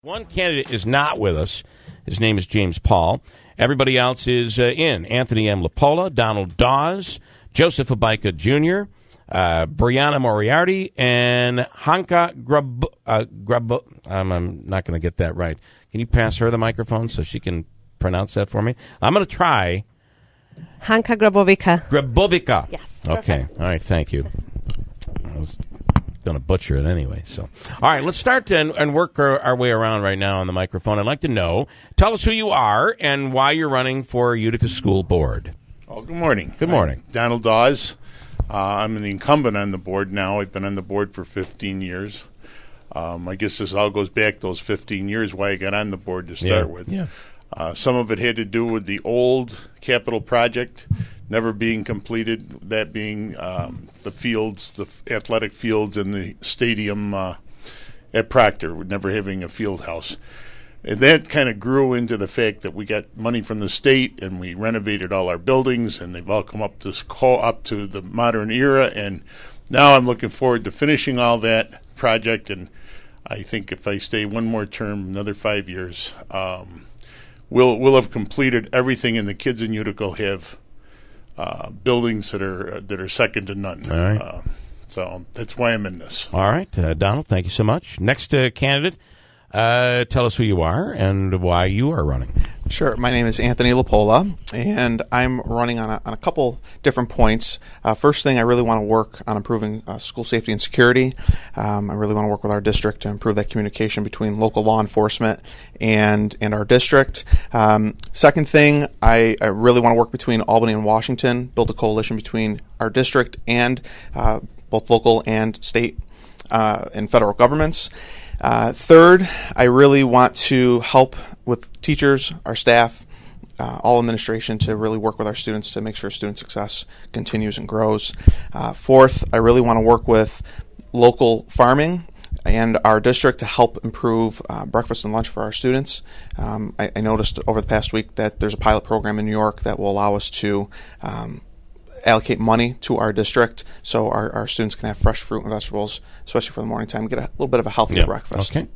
One candidate is not with us. His name is James Paul. Everybody else is in. Anthony M. Lapola, Donald Dawes, Joseph Abaika Jr., Brianna Moriarty, and Hanka Grab. I'm not going to get that right. Can you pass her the microphone so she can pronounce that for me? I'm going to try. Hanka Grabovica. Grabovica. Yes. Okay. Perfect. All right. Thank you. I was going to butcher it anyway. So, all right, let's start and work our way around right now on the microphone. I'd like to know, tell us who you are and why you're running for Utica School Board. Well, good morning. Good morning. I'm Donald Dawes. I'm an incumbent on the board now. I've been on the board for 15 years. I guess this all goes back those 15 years why I got on the board to start with. Yeah. Some of it had to do with the old capital project never being completed, that being the fields, the athletic fields and the stadium at Proctor, never having a field house. And that kind of grew into the fact that we got money from the state and we renovated all our buildings and they've all come up to the modern era. And now I'm looking forward to finishing all that project. And I think if I stay one more term, another 5 years, we'll have completed everything, and the kids in Utica will have buildings that are second to none. All right. So that's why I'm in this. All right, Donald, thank you so much. Next candidate, tell us who you are and why you are running. Sure. My name is Anthony Lapola, and I'm running on a couple different points. First thing, I really want to work on improving school safety and security. I really want to work with our district to improve that communication between local law enforcement and our district. Second thing, I really want to work between Albany and Washington, build a coalition between our district and both local and state and federal governments. Third, I really want to help with teachers, our staff, all administration to really work with our students to make sure student success continues and grows. Fourth, I really want to work with local farming and our district to help improve breakfast and lunch for our students. I noticed over the past week that there's a pilot program in New York that will allow us to allocate money to our district so our students can have fresh fruit and vegetables, especially for the morning time, get a little bit of a healthier breakfast. Okay.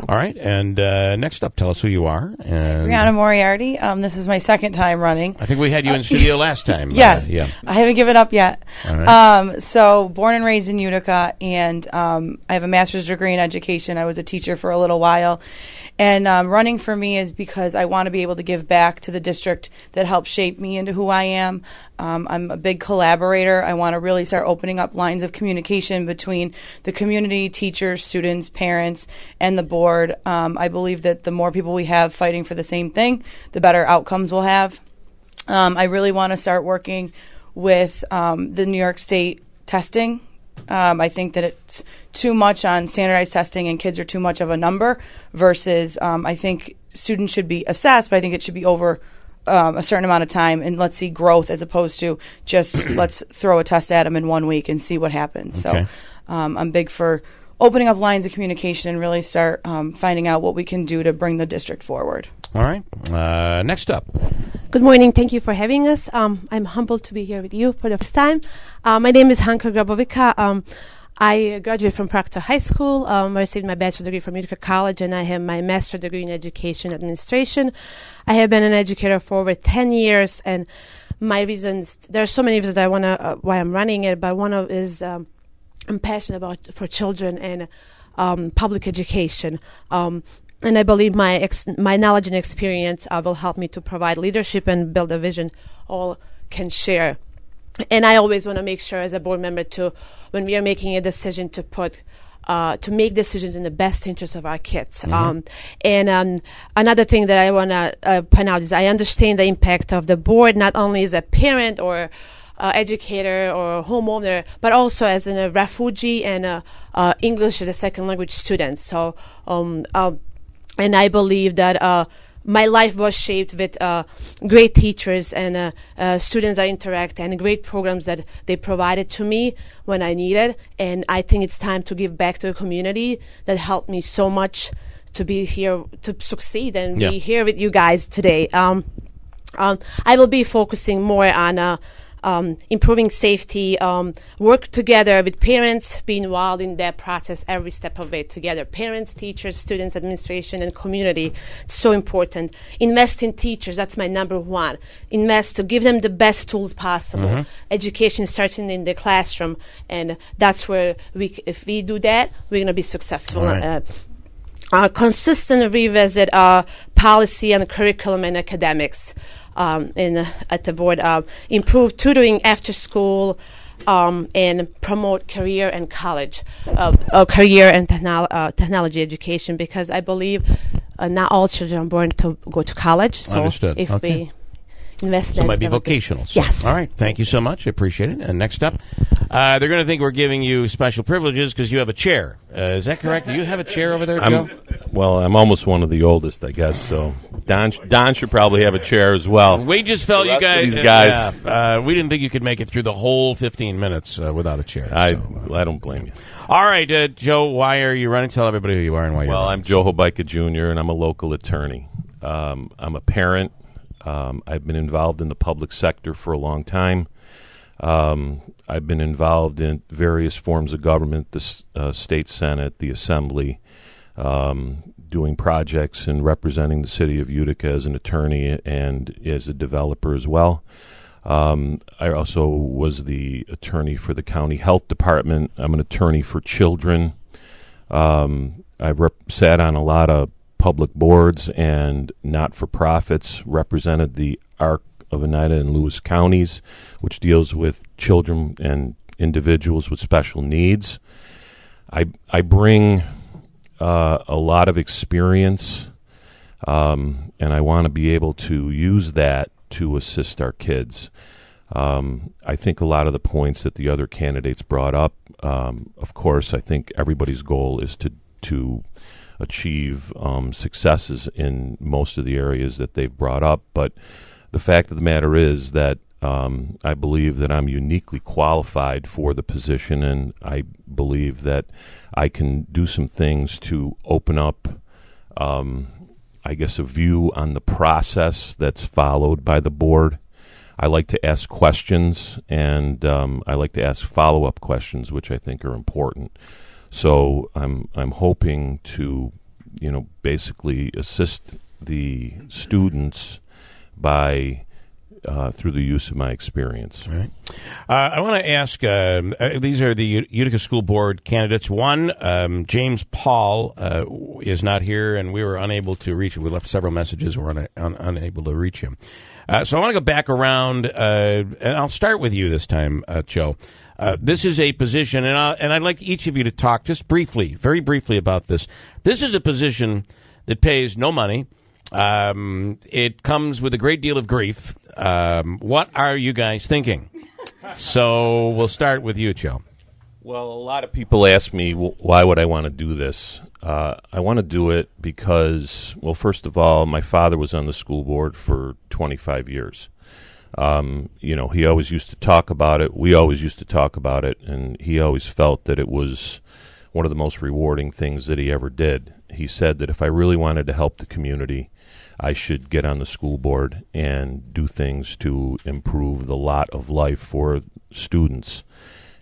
All right. And next up, tell us who you are. And Brianna Moriarty. This is my second time running. I think we had you in studio last time. Yes. Yeah. I haven't given up yet. All right. So born and raised in Utica, and I have a master's degree in education. I was a teacher for a little while. And running for me is because I want to be able to give back to the district that helped shape me into who I am. I'm a big collaborator. I want to really start opening up lines of communication between the community, teachers, students, parents, and the board. I believe that the more people we have fighting for the same thing, the better outcomes we'll have. I really want to start working with the New York State testing. I think that it's too much on standardized testing and kids are too much of a number versus I think students should be assessed, but I think it should be over a certain amount of time and let's see growth as opposed to just let's throw a test at them in 1 week and see what happens. Okay. So I'm big for opening up lines of communication and really start finding out what we can do to bring the district forward. All right. Next up. Good morning. Thank you for having us. I'm humbled to be here with you for the first time. My name is Hanka Grabovica. I graduated from Proctor High School. I received my bachelor's degree from Utica College, and I have my master's degree in education administration. I have been an educator for over 10 years, and my reasons, there are so many reasons I want to why I'm running it, but one of is I'm passionate for children and public education. And I believe my knowledge and experience will help me to provide leadership and build a vision all can share. And I always want to make sure as a board member when we are making a decision to make decisions in the best interest of our kids. Mm-hmm. Another thing that I want to point out is I understand the impact of the board, not only as a parent or educator or homeowner, but also as a refugee and English as a second language student. So, and I believe that my life was shaped with great teachers and students I interact and great programs that they provided to me when I needed. And I think it's time to give back to the community that helped me so much to be here to succeed and be here with you guys today. I will be focusing more on improving safety, work together with parents, be involved in that process every step of it together. Parents, teachers, students, administration, and community. It's so important. Invest in teachers. That's my number one. Invest to give them the best tools possible. Education starts in the classroom, and that's where if we do that, we're going to be successful. Consistent revisit policy and curriculum and academics at the board. Improve tutoring after school, and promote career and college, career and technology education, because I believe not all children are born to go to college. So Understood. if we invest So it might be vocational. So. Yes. All right. Thank you so much. I appreciate it. And next up, they're going to think we're giving you special privileges because you have a chair. Is that correct? Do you have a chair over there, Joe? Well, I'm almost one of the oldest, I guess. So Don should probably have a chair as well. We just felt you guys. These guys. We didn't think you could make it through the whole 15 minutes without a chair. I don't blame you. All right, Joe. Why are you running? Tell everybody who you are and why you're running. I'm Joe Hobika Jr. and I'm a local attorney. I'm a parent. I've been involved in the public sector for a long time. I've been involved in various forms of government, the state senate, the assembly, doing projects and representing the city of Utica as an attorney and as a developer as well. I also was the attorney for the county health department. I'm an attorney for children. I've sat on a lot of public boards and not-for-profits, represented the Arc of Oneida and Lewis counties, which deals with children and individuals with special needs. I bring a lot of experience, and I want to be able to use that to assist our kids. I think a lot of the points that the other candidates brought up, of course, I think everybody's goal is to achieve successes in most of the areas that they've brought up. But the fact of the matter is that I believe that I'm uniquely qualified for the position, and I believe that I can do some things to open up, I guess, a view on the process that's followed by the board. I like to ask questions, and I like to ask follow-up questions, which I think are important. So I'm hoping to, basically assist the students by through the use of my experience. All right. I want to ask, these are the Utica School Board candidates. One, James Paul is not here, and we were unable to reach him. We left several messages. We were unable to reach him. So I want to go back around, and I'll start with you this time, Joe. This is a position, and I'd like each of you to talk just briefly, very briefly about this. This is a position that pays no money. It comes with a great deal of grief. What are you guys thinking? So we'll start with you, Joe. Well, a lot of people ask me, why would I want to do this? I want to do it because, well, first of all, my father was on the school board for 25 years. He always used to talk about it. We always used to talk about it, and he always felt that it was one of the most rewarding things that he ever did. He said that if I really wanted to help the community, I should get on the school board and do things to improve the lot of life for students.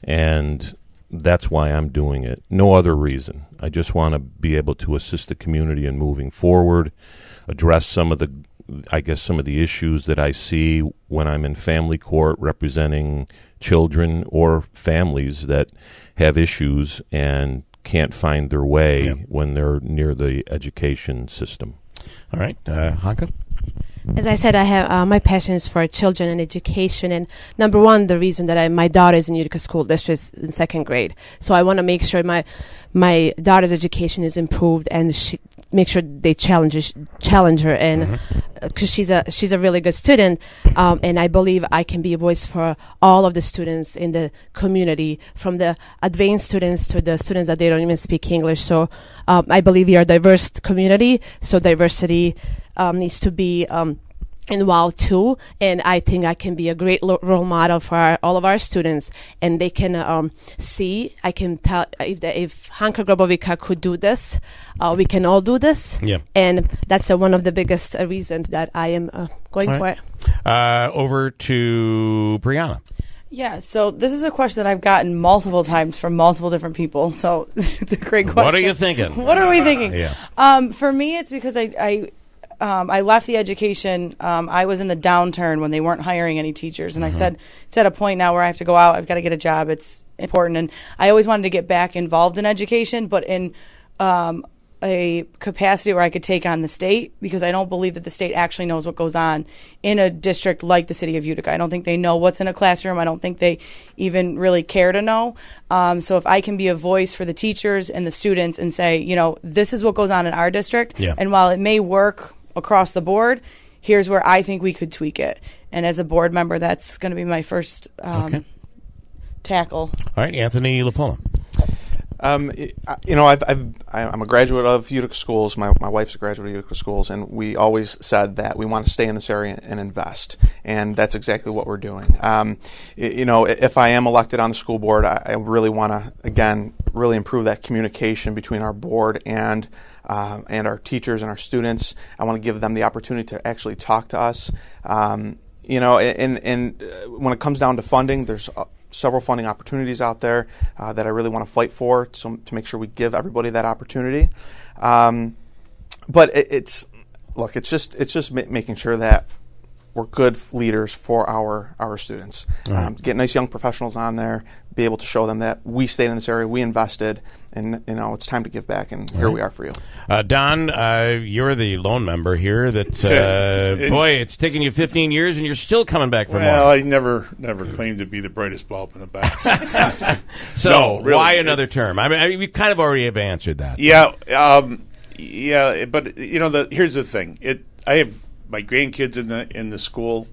And that's why I'm doing it. No other reason. I just want to be able to assist the community in moving forward, address some of the issues that I see when I'm in family court representing children or families that have issues and can't find their way when they're near the education system. All right. Hanka? As I said, I have my passion is for children and education, and number one, the reason that my daughter is in Utica School District in second grade. So I want to make sure my daughter's education is improved, and make sure they challenge her, and because she's a really good student, and I believe I can be a voice for all of the students in the community, from the advanced students to the students that they don't even speak English. So I believe we are a diverse community, so diversity needs to be involved too, and I think I can be a great role model for all of our students, and they can see. I can tell if Hanka Grabovika could do this, we can all do this. Yeah, and that's one of the biggest reasons that I am going for it. Over to Brianna. Yeah, so this is a question that I've gotten multiple times from multiple different people, so it's a great question. What are you thinking? What are we thinking? Yeah. For me, it's because I left the education. I was in the downturn when they weren't hiring any teachers, and I said, it's at a point now where I have to go out. I've got to get a job. It's important, and I always wanted to get back involved in education, but in a capacity where I could take on the state, because I don't believe that the state actually knows what goes on in a district like the city of Utica. I don't think they know what's in a classroom. I don't think they even really care to know. So if I can be a voice for the teachers and the students and say, you know, this is what goes on in our district, and while it may work across the board, here's where I think we could tweak it. And as a board member, that's going to be my first tackle. All right, Anthony LaPola. You know, I'm a graduate of Utica Schools. My wife's a graduate of Utica Schools, and we always said that we want to stay in this area and invest, and that's exactly what we're doing. You know, if I am elected on the school board, I really want to, again, really improve that communication between our board and our teachers and our students. I want to give them the opportunity to actually talk to us. You know, and when it comes down to funding, there's several funding opportunities out there that I really want to fight for, to make sure we give everybody that opportunity. But it's just making sure that we're good leaders for our students. Get nice young professionals on there, be able to show them that we stayed in this area, we invested, and you know, it's time to give back, and here we are for you. Don, you're the lone member here that, boy, it's taken you 15 years and you're still coming back for more. Well, I never claimed to be the brightest bulb in the box. So no, really, why another term? I mean, we kind of already have answered that. Yeah, but you know, here's the thing. I have my grandkids in the school.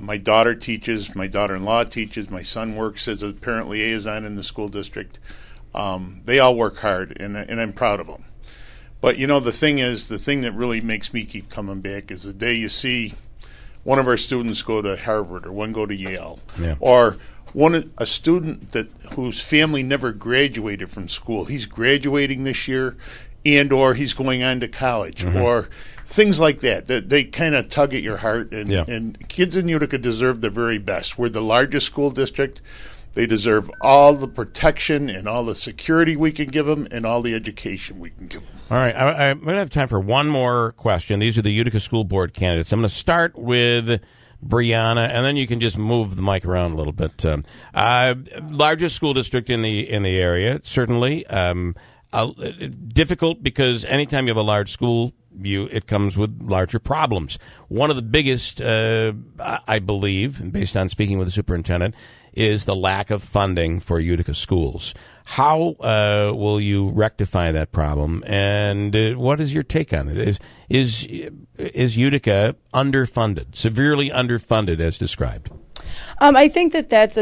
My daughter teaches. My daughter-in-law teaches. My son works as a parent liaison in the school district. They all work hard, and I'm proud of them. But you know, the thing that really makes me keep coming back is the day you see one of our students go to Harvard, or one go to Yale, or a student whose family never graduated from school. He's graduating this year, or he's going on to college, or things like that. They kind of tug at your heart, and kids in Utica deserve the very best. We're the largest school district. They deserve all the protection and all the security we can give them, and all the education we can give them. All right, I'm going to have time for one more question. These are the Utica School Board candidates. I'm going to start with Brianna, and then you can just move the mic around a little bit. Largest school district in the area, certainly. Difficult because anytime you have a large school, it comes with larger problems. One of the biggest, I believe, and based on speaking with the superintendent, is the lack of funding for Utica schools. How will you rectify that problem, and what is your take on it? Is Utica underfunded, severely underfunded as described? I think that's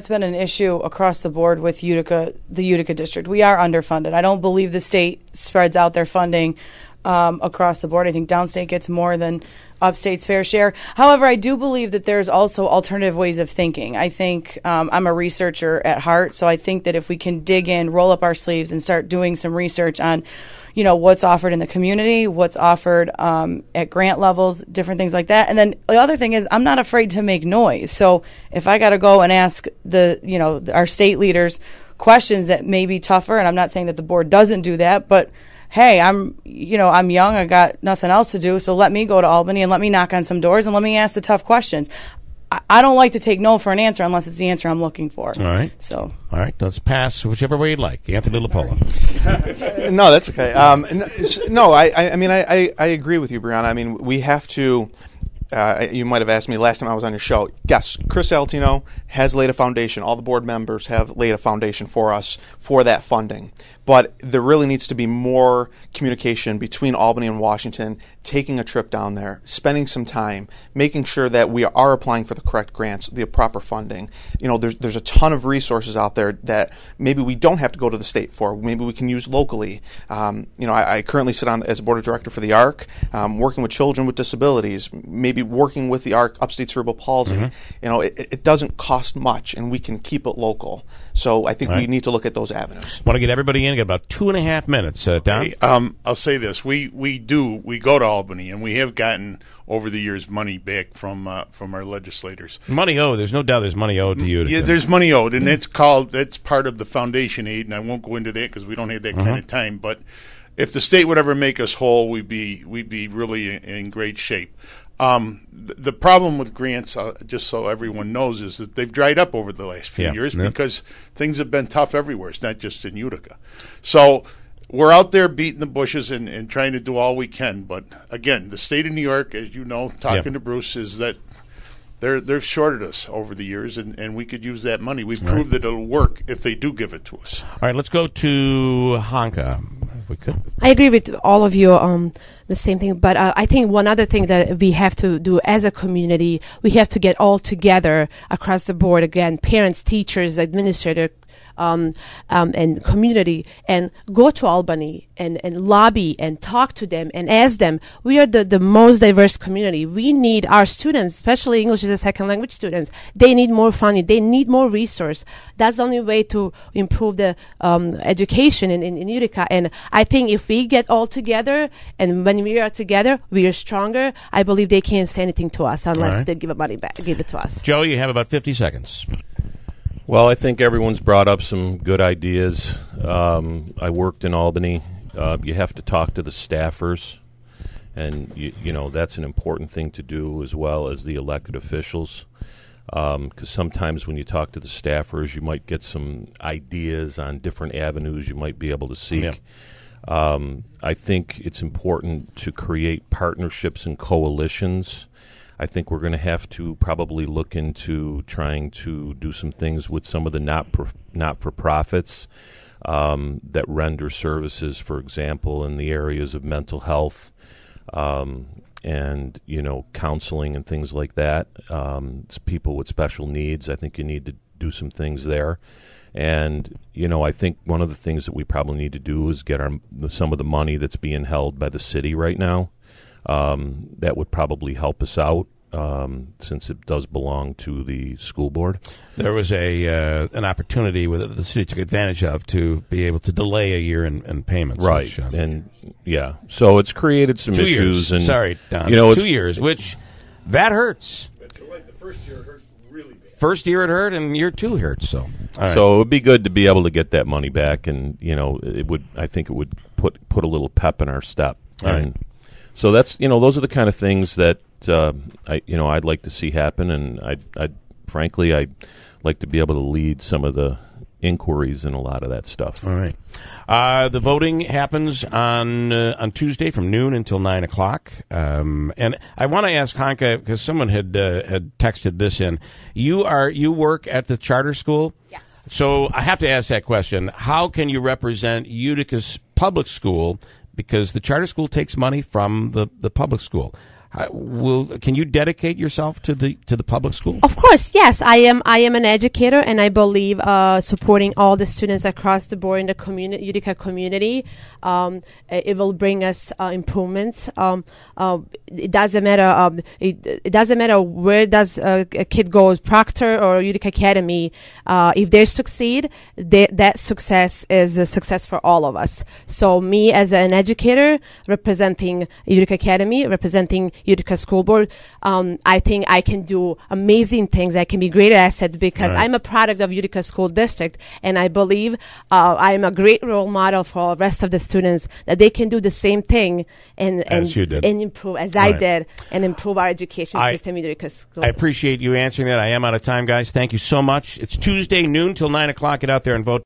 been an issue across the board with the Utica district. We are underfunded. I don't believe the state spreads out their funding across the board. I think downstate gets more than upstate's fair share. However, I do believe that there's also alternative ways of thinking. I think I'm a researcher at heart, so I think that if we can dig in, roll up our sleeves, and start doing some research on, you know, what's offered in the community, what's offered at grant levels, different things like that. And then the other thing is, I'm not afraid to make noise. So if I got to go and ask our state leaders questions that may be tougher, and I'm not saying that the board doesn't do that, but hey, I'm young, I got nothing else to do, so let me go to Albany and let me knock on some doors and let me ask the tough questions. I don't like to take no for an answer unless it's the answer I'm looking for. All right. So. All right, let's pass whichever way you'd like. Anthony LaPola. No, that's okay. No, I mean, I agree with you, Brianna. I mean, we have to. You might have asked me last time I was on your show. Yes, Chris Altino has laid a foundation. All the board members have laid a foundation for us for that funding. But there really needs to be more communication between Albany and Washington, taking a trip down there, spending some time, making sure that we are applying for the correct grants, the proper funding. You know, there's a ton of resources out there that maybe we don't have to go to the state for. Maybe we can use locally. You know, I currently sit on as a board of director for the ARC, working with children with disabilities. Maybe maybe working with the ARC, Upstate Cerebral Palsy. Mm-hmm. You know, it doesn't cost much, and we can keep it local. So I think we need to look at those avenues. Want to get everybody in? Got about 2.5 minutes, Don. Hey, I'll say this: we go to Albany, and we have gotten over the years money back from our legislators. Money owed. There's no doubt there's money owed to you. Yeah, there's money owed, and that's part of the foundation aid, and I won't go into that because we don't have that kind of time. But if the state would ever make us whole, we'd be really in great shape. The problem with grants, just so everyone knows, is that they've dried up over the last few years because things have been tough everywhere. It's not just in Utica. So we're out there beating the bushes and trying to do all we can. But again, the state of New York, as you know, talking to Bruce, is that they've shorted us over the years, and we could use that money. We've proved that it'll work if they do give it to us. All right, let's go to Hanka, if we could. I agree with all of you. The same thing, but I think one other thing that we have to do as a community, we have to get all together across the board. Again, parents, teachers, administrators, and community, and go to Albany and lobby and talk to them and ask them. We are the most diverse community. We need our students, especially English as a second language students. They need more funding. They need more resource. That's the only way to improve the education in Utica. And I think if we get all together, and when we are together, we are stronger. I believe they can't say anything to us unless they give it to us. Joe, you have about 50 seconds. Well, I think everyone's brought up some good ideas. I worked in Albany. You have to talk to the staffers, and you know that's an important thing to do as well as the elected officials. Because sometimes when you talk to the staffers, you might get some ideas on different avenues you might be able to seek. I think it's important to create partnerships and coalitions. I think we're going to have to probably look into trying to do some things with some of the not-for-profits that render services, for example, in the areas of mental health and, you know, counseling and things like that. People with special needs, I think you need to do some things there. And, you know, I think one of the things that we probably need to do is get some of the money that's being held by the city right now. That would probably help us out since it does belong to the school board. There was an opportunity that the city took advantage of to be able to delay a year in payments. Right. Which, and, yeah, so it's created some 2 issues. years. And, sorry, Don. You know, 2 years, which that hurts. Like the first year hurt really bad. First year it hurt, and year 2 hurt. So, all right. So it would be good to be able to get that money back, and you know, I think it would put a little pep in our step. All right. And so that's, you know, those are the kind of things that I'd like to see happen, and I'd like to be able to lead some of the inquiries and a lot of that stuff. All right. The voting happens on Tuesday from noon until 9 o'clock. And I want to ask Hanka, because someone had texted this in. You work at the charter school? Yes. So I have to ask that question. How can you represent Utica's public school? Because the charter school takes money from the public school. Can you dedicate yourself to the public school? Of course, yes. I am an educator, and I believe supporting all the students across the board in the Utica community. It will bring us improvements. It doesn't matter. It doesn't matter where does a kid go, Proctor or Utica Academy. If they succeed, that success is a success for all of us. So me as an educator representing Utica Academy, representing Utica School Board, I think I can do amazing things. I can be a great asset because I'm a product of Utica School District, and I believe I'm a great role model for the rest of the students that they can do the same thing and improve as I did and improve our education system in Utica School. I appreciate you answering that. I am out of time, guys. Thank you so much. It's Tuesday, noon till 9 o'clock. Get out there and vote.